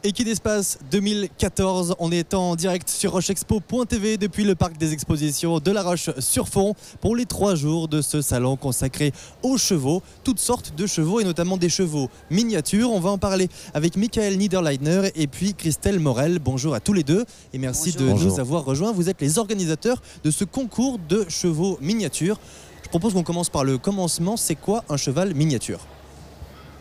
Equidespace 2014, on est en direct sur rochexpo.tv depuis le parc des expositions de La Roche-sur-Fonds pour les 3 jours de ce salon consacré aux chevaux, toutes sortes de chevaux et notamment des chevaux miniatures. On va en parler avec Michael Niederleitner et puis Christelle Morel. Bonjour à tous les deux et merci de nous avoir rejoints. Vous êtes les organisateurs de ce concours de chevaux miniatures. Je propose qu'on commence par le commencement. C'est quoi un cheval miniature ?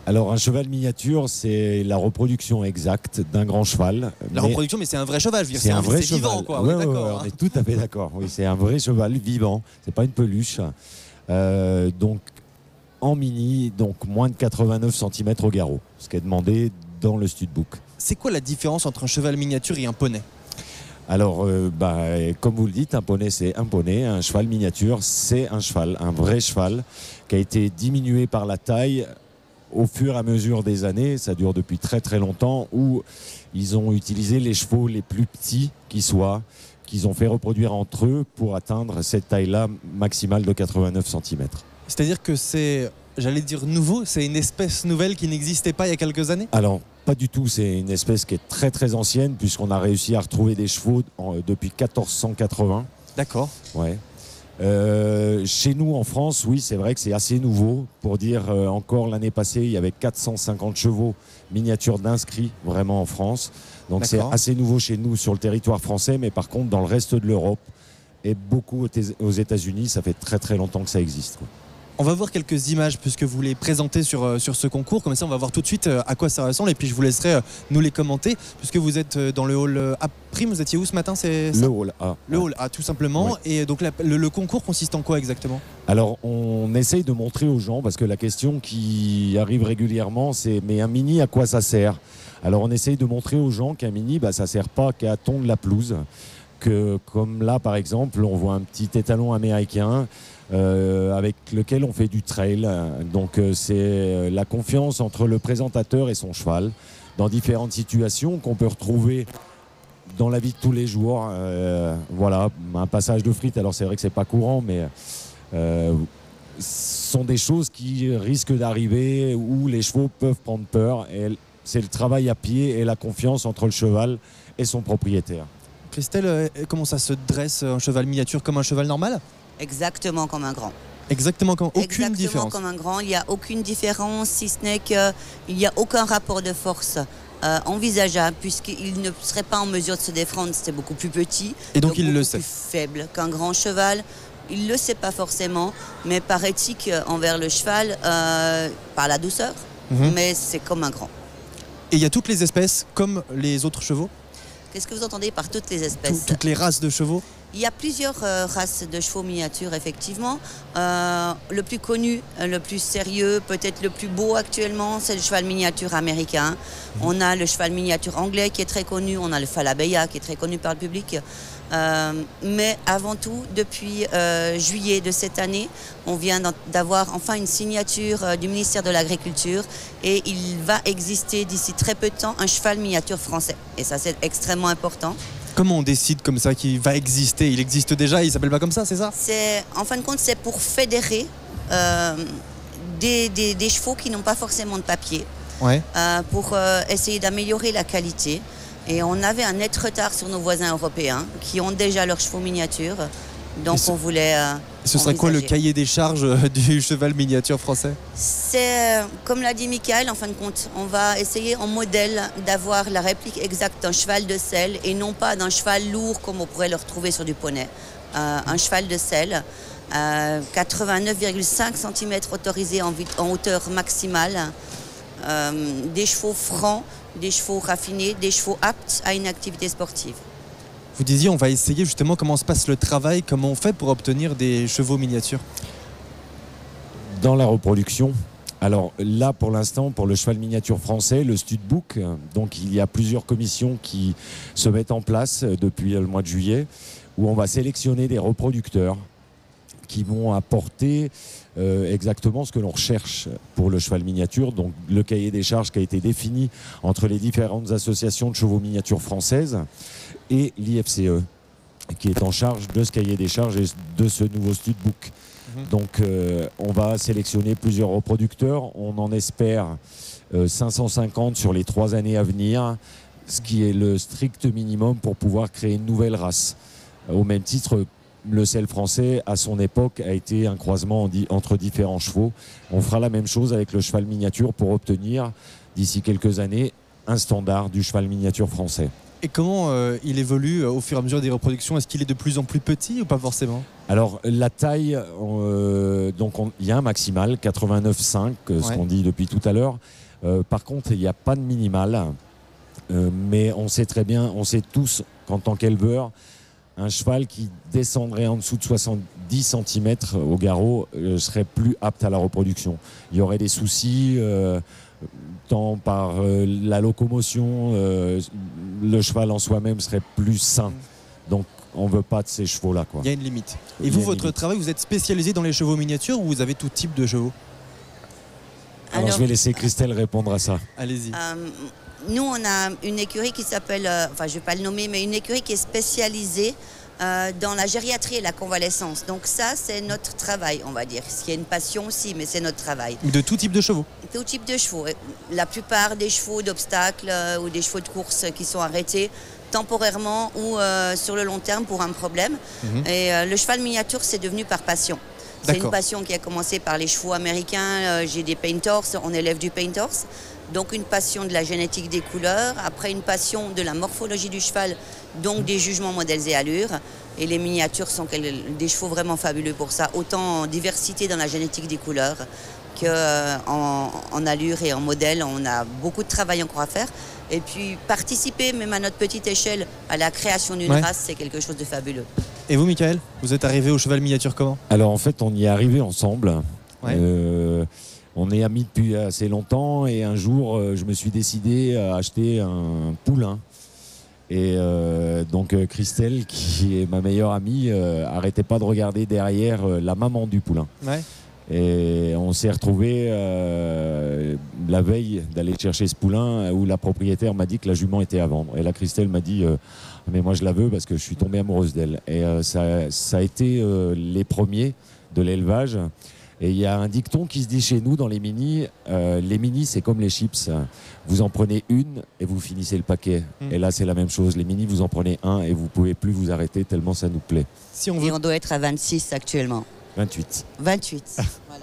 Alors un cheval miniature, c'est la reproduction exacte d'un grand cheval. La reproduction, mais c'est un vrai cheval, je veux dire, c'est un vrai cheval. Vivant, quoi. Ouais, on est tout à fait d'accord. Oui, c'est un vrai cheval vivant, c'est pas une peluche. Donc en mini, donc moins de 89 cm au garrot, ce qui est demandé dans le studbook. C'est quoi la différence entre un cheval miniature et un poney ? Alors, comme vous le dites, un poney c'est un poney, un cheval miniature c'est un cheval, un vrai cheval qui a été diminué par la taille au fur et à mesure des années. Ça dure depuis très très longtemps, où ils ont utilisé les chevaux les plus petits qui soient, qu'ils ont fait reproduire entre eux pour atteindre cette taille-là maximale de 89 cm. C'est-à-dire que c'est, j'allais dire nouveau, c'est une espèce nouvelle qui n'existait pas il y a quelques années ? Alors, pas du tout, c'est une espèce qui est très très ancienne, puisqu'on a réussi à retrouver des chevaux depuis 1480. D'accord. Ouais. Chez nous en France, oui, c'est vrai que c'est assez nouveau. Pour dire, encore l'année passée, il y avait 450 chevaux miniatures d'inscrits vraiment en France. Donc c'est assez nouveau chez nous sur le territoire français, mais par contre dans le reste de l'Europe et beaucoup aux États-Unis, ça fait très très longtemps que ça existe, quoi. On va voir quelques images puisque vous les présentez sur ce concours. Comme ça, on va voir tout de suite à quoi ça ressemble. Et puis, je vous laisserai nous les commenter. Puisque vous êtes dans le hall A'. Vous étiez où ce matin, c'est ça ? Le hall A. Le hall A, tout simplement. Oui. Et donc, le concours consiste en quoi exactement ? Alors, on essaye de montrer aux gens, parce que la question qui arrive régulièrement, c'est « mais un mini, à quoi ça sert ?» Alors, on essaye de montrer aux gens qu'un mini, ça ne sert pas qu'à tondre la pelouse. Que, comme là, par exemple, on voit un petit étalon américain avec lequel on fait du trail. Donc c'est la confiance entre le présentateur et son cheval dans différentes situations qu'on peut retrouver dans la vie de tous les jours. Voilà, un passage de frites, alors c'est vrai que c'est pas courant, mais ce sont des choses qui risquent d'arriver où les chevaux peuvent prendre peur. Et c'est le travail à pied et la confiance entre le cheval et son propriétaire. Christelle, comment ça se dresse un cheval miniature, comme un cheval normal ? Exactement comme un grand. Aucune différence. Exactement comme un grand, il n'y a aucune différence, si ce n'est qu'il n'y a aucun rapport de force envisageable, puisqu'il ne serait pas en mesure de se défendre, c'était beaucoup plus petit. Et donc il le sait. Plus faible qu'un grand cheval. Il ne le sait pas forcément, mais par éthique envers le cheval, par la douceur, mais c'est comme un grand. Et il y a toutes les espèces, comme les autres chevaux ? Qu'est-ce que vous entendez par toutes les espèces ? Toutes les races de chevaux ? Il y a plusieurs races de chevaux miniatures, effectivement. Le plus connu, le plus sérieux, peut-être le plus beau actuellement, c'est le cheval miniature américain. On a le cheval miniature anglais qui est très connu, on a le Falabella qui est très connu par le public. Mais avant tout, depuis juillet de cette année, on vient d'avoir enfin une signature du ministère de l'Agriculture et il va exister d'ici très peu de temps un cheval miniature français. Et ça, c'est extrêmement important. Comment on décide comme ça qu'il va exister ? Il existe déjà, il ne s'appelle pas comme ça, c'est ça ? En fin de compte, c'est pour fédérer des chevaux qui n'ont pas forcément de papier, pour essayer d'améliorer la qualité. Et on avait un net retard sur nos voisins européens qui ont déjà leurs chevaux miniatures. Donc on voulait... Ce serait quoi le cahier des charges du cheval miniature français ? C'est, comme l'a dit Michael, en fin de compte, on va essayer en modèle d'avoir la réplique exacte d'un cheval de selle et non pas d'un cheval lourd comme on pourrait le retrouver sur du poney. Un cheval de selle, 89,5 cm autorisé en hauteur maximale, des chevaux francs, des chevaux raffinés, des chevaux aptes à une activité sportive. Vous disiez, on va essayer justement comment se passe le travail, comment on fait pour obtenir des chevaux miniatures ? Dans la reproduction, alors là pour l'instant, pour le cheval miniature français, le studbook, donc il y a plusieurs commissions qui se mettent en place depuis le mois de juillet, où on va sélectionner des reproducteurs qui vont apporter exactement ce que l'on recherche pour le cheval miniature. Donc le cahier des charges qui a été défini entre les différentes associations de chevaux miniatures françaises et l'IFCE, qui est en charge de ce cahier des charges et de ce nouveau studbook. Donc on va sélectionner plusieurs reproducteurs. On en espère 550 sur les 3 années à venir, ce qui est le strict minimum pour pouvoir créer une nouvelle race. Au même titre, le sel français, à son époque, a été un croisement entre différents chevaux. On fera la même chose avec le cheval miniature pour obtenir, d'ici quelques années, un standard du cheval miniature français. Et comment il évolue au fur et à mesure des reproductions? Est-ce qu'il est de plus en plus petit ou pas forcément? Alors la taille, il y a un maximal, 89,5, ce qu'on dit depuis tout à l'heure. Par contre, il n'y a pas de minimal. Mais on sait très bien, on sait tous qu'en tant qu'éleveur, un cheval qui descendrait en dessous de 70 cm au garrot serait plus apte à la reproduction. Il y aurait des soucis tant par la locomotion, le cheval en soi-même serait plus sain. Donc on ne veut pas de ces chevaux-là, quoi. Il y a une limite. Et vous, votre travail, vous êtes spécialisé dans les chevaux miniatures ou vous avez tout type de chevaux? Alors je vais laisser Christelle répondre à ça. Allez-y. Nous, on a une écurie qui s'appelle, je ne vais pas le nommer, mais une écurie qui est spécialisée dans la gériatrie et la convalescence. Donc ça, c'est notre travail, on va dire. Il y a une passion aussi, mais c'est notre travail. De tout type de chevaux? Tout type de chevaux. La plupart des chevaux d'obstacles ou des chevaux de course qui sont arrêtés temporairement ou sur le long terme pour un problème. Et le cheval miniature, c'est devenu par passion. C'est une passion qui a commencé par les chevaux américains. J'ai des paint horse, on élève du paint horse. Donc une passion de la génétique des couleurs, après une passion de la morphologie du cheval, donc des jugements, modèles et allures. Et les miniatures sont des chevaux vraiment fabuleux pour ça, autant en diversité dans la génétique des couleurs qu'en allure et en modèle. On a beaucoup de travail encore à faire. Et puis participer, même à notre petite échelle, à la création d'une race, c'est quelque chose de fabuleux. Et vous, Michael, vous êtes arrivé au cheval miniature comment? Alors en fait, on y est arrivé ensemble. On est amis depuis assez longtemps et un jour, je me suis décidé à acheter un poulain. Et donc Christelle, qui est ma meilleure amie, arrêtait pas de regarder derrière la maman du poulain. Et on s'est retrouvés la veille d'aller chercher ce poulain où la propriétaire m'a dit que la jument était à vendre. Et là, Christelle m'a dit mais moi je la veux parce que je suis tombé amoureuse d'elle. Et ça a été les premiers de l'élevage. Et il y a un dicton qui se dit chez nous dans les minis c'est comme les chips, vous en prenez une et vous finissez le paquet. Et là c'est la même chose, les minis vous en prenez un et vous ne pouvez plus vous arrêter tellement ça nous plaît. Et on doit être à 26 actuellement. 28. Voilà.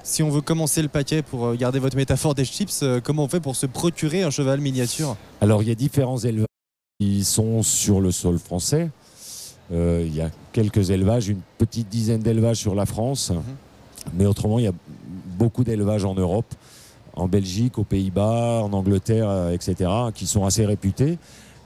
Si on veut commencer le paquet, pour garder votre métaphore des chips, comment on fait pour se procurer un cheval miniature? Alors il y a différents élevages qui sont sur le sol français. Il y a quelques élevages, une petite dizaine d'élevages sur la France. Mais autrement, il y a beaucoup d'élevages en Europe, en Belgique, aux Pays-Bas, en Angleterre, etc., qui sont assez réputés.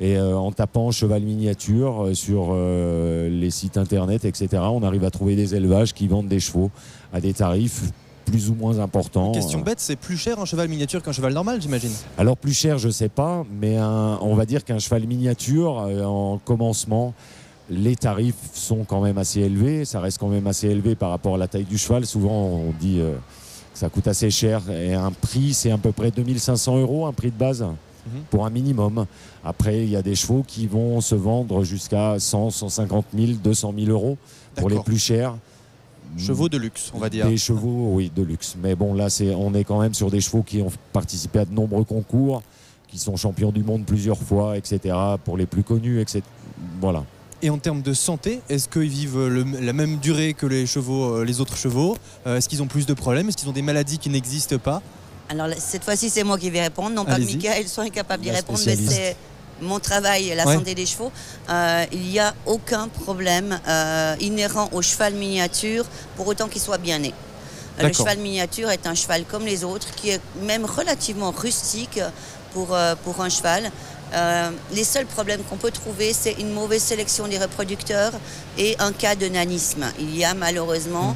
Et en tapant cheval miniature sur les sites internet, etc., on arrive à trouver des élevages qui vendent des chevaux à des tarifs plus ou moins importants. Question bête, c'est plus cher un cheval miniature qu'un cheval normal, j'imagine? Alors plus cher, je ne sais pas, mais on va dire qu'un cheval miniature, en commencement, les tarifs sont quand même assez élevés, ça reste quand même assez élevé par rapport à la taille du cheval. Souvent on dit que ça coûte assez cher et un prix c'est à peu près 2500 €, un prix de base pour un minimum. Après il y a des chevaux qui vont se vendre jusqu'à 100, 150 000, 200 000 € pour les plus chers. Chevaux de luxe, on va dire. Des chevaux, oui, de luxe. Mais bon, là on est quand même sur des chevaux qui ont participé à de nombreux concours, qui sont champions du monde plusieurs fois, etc. Pour les plus connus, etc. Voilà. Et en termes de santé, est-ce qu'ils vivent la même durée que les chevaux, les autres chevaux? Est-ce qu'ils ont plus de problèmes? Est-ce qu'ils ont des maladies qui n'existent pas? Alors cette fois-ci, c'est moi qui vais répondre. Non pas que Michael soit incapable d'y répondre, mais c'est mon travail, la santé des chevaux. Il n'y a aucun problème inhérent au cheval miniature pour autant qu'il soit bien né. Le cheval miniature est un cheval comme les autres, qui est même relativement rustique pour un cheval. Les seuls problèmes qu'on peut trouver, c'est une mauvaise sélection des reproducteurs et un cas de nanisme. Il y a malheureusement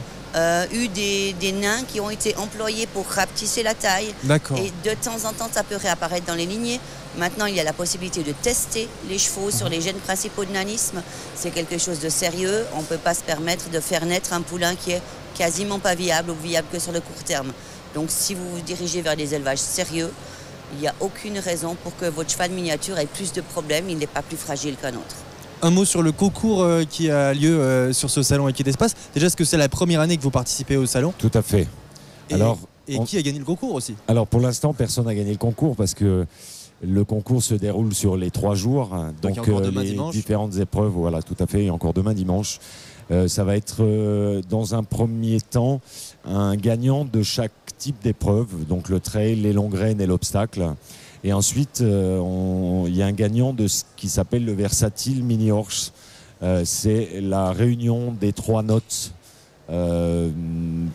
eu des nains qui ont été employés pour rapetisser la taille. Et de temps en temps, ça peut réapparaître dans les lignées. Maintenant, il y a la possibilité de tester les chevaux sur les gènes principaux de nanisme. C'est quelque chose de sérieux. On ne peut pas se permettre de faire naître un poulain qui est quasiment pas viable ou viable que sur le court terme. Donc si vous vous dirigez vers des élevages sérieux, il n'y a aucune raison pour que votre cheval miniature ait plus de problèmes, il n'est pas plus fragile qu'un autre. Un mot sur le concours qui a lieu sur ce salon Équité d'Espace. Déjà, est-ce que c'est la première année que vous participez au salon? Tout à fait. Et qui a gagné le concours aussi? Alors pour l'instant, personne n'a gagné le concours parce que Le concours se déroule sur les 3 jours. Donc il y a encore demain, les dimanche. différentes épreuves, voilà, tout à fait, et encore demain dimanche. Ça va être dans un premier temps un gagnant de chaque type d'épreuve, donc le trail, les longues graines et l'obstacle. Et ensuite, il y a un gagnant de ce qui s'appelle le versatile mini horse. C'est la réunion des 3 notes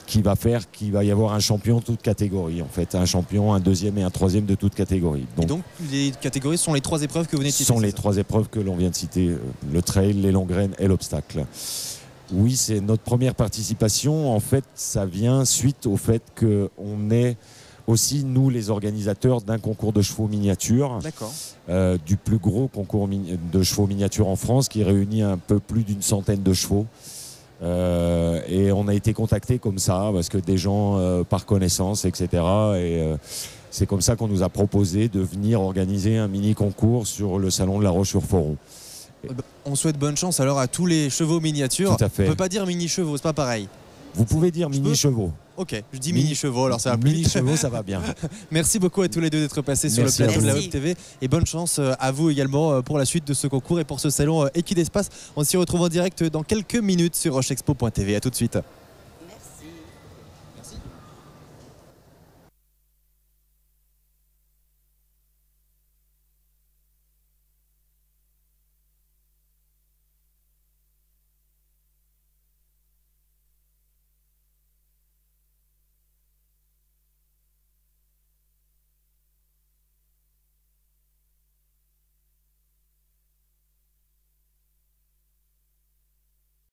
qui va faire qu'il va y avoir un champion de toute catégorie, en fait, un champion, un deuxième et un troisième de toute catégorie. Et donc les catégories sont les 3 épreuves que vous venez de citer. Ce sont les 3 épreuves que l'on vient de citer, le trail, les longues graines et l'obstacle. Oui, c'est notre première participation. En fait, ça vient suite au fait qu'on est aussi, nous, les organisateurs d'un concours de chevaux miniatures. D'accord. Du plus gros concours de chevaux miniatures en France, qui réunit un peu plus d'une centaine de chevaux. Et on a été contacté comme ça, parce que des gens par connaissance, etc. Et c'est comme ça qu'on nous a proposé de venir organiser un mini-concours sur le salon de La Roche-sur-Foron. On souhaite bonne chance alors à tous les chevaux miniatures. Tout à fait. On peut pas dire mini-chevaux, c'est pas pareil. Vous pouvez dire mini-chevaux. Ok, je dis mini-chevaux, alors ça va plus vite. Mini-chevaux, ça va bien. Merci beaucoup à tous les deux d'être passés sur Merci le plateau de la Merci. Web TV. Et bonne chance à vous également pour la suite de ce concours et pour ce salon Equidespace. On s'y retrouve en direct dans quelques minutes sur rochexpo.tv. A tout de suite.